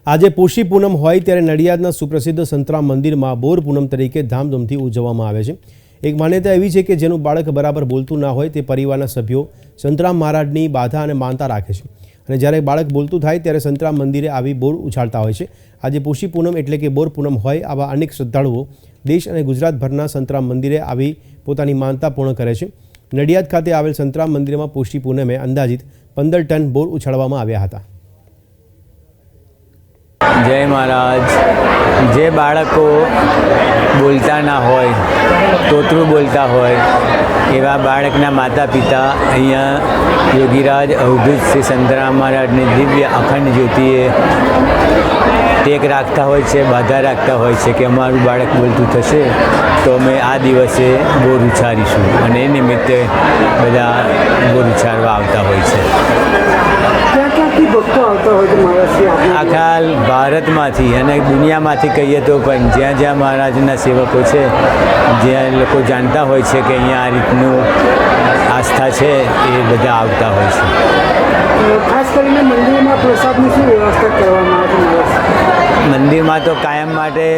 આજે પોષી પૂનમ હોય ત્યારે નડિયાદના સુપ્રસિદ્ધ સંતરામ મંદિરમાં બોર પૂનમ તરીકે ધામધૂમથી ઉજવવામાં આવે છે। એક માન્યતા એવી છે કે જેનું બાળક બરાબર બોલતું ના હોય તે પરિવારના સભ્યો સંતરામ મહારાજની બાધા અને માનતા રાખે છે અને જ્યારે બાળક બોલતું થાય ત્યારે સંતરામ મંદિરે આવી બોર ઉછાળતા હોય છે। આજે પોષી પૂનમ એટલે કે બોર પૂનમ હોય આવા અનેક શ્રદ્ધાળુઓ દેશ અને ગુજરાતભરના સંતરામ મંદિરે આવી પોતાની માનતા પૂર્ણ કરે છે। નડિયાદ ખાતે આવેલ સંતરામ મંદિરમાં પોષી પૂનમે અંદાજિત 15 ટન બોર ઉછાળવામાં આવ્યા હતા। जय महाराज। जे बाळको बोलता ना होय तोतरू बोलता होय एवा बाळकना माता पिता अहींया योगीराज अवधूत श्री संतराम महाराजनी दिव्य अखंड ज्योतिए टेक राखता होय छे, बाधा राखता होय छे कि अमारुं बाळक बोलतुं थशे तो अमे आ दिवसे बोर उछारीशुं अने ए निमित्ते बधा बोर उछारवा आवता होय छे। आखा भारतमांथी अने दुनियामांथी कहीए तो पण ज्यां ज्यां महाराजना सेवको छे ज्यां लोको जानता होय छे कि अहींया आ रीतनुं आस्था छे ए बधा आवता होय छे। खास करीने मंदिरमां प्रसादनी शुं व्यवस्था करवामां आवे छे? मंदिरमां तो कायम माटे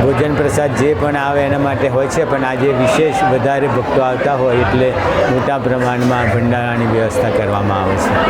भोजन प्रसाद जे पण आवे एना माटे होय छे पण आजे विशेष वधारे भक्तो आवता होय एटले मोटा प्रमाणमां भंडारानी व्यवस्था करवामां आवे छे।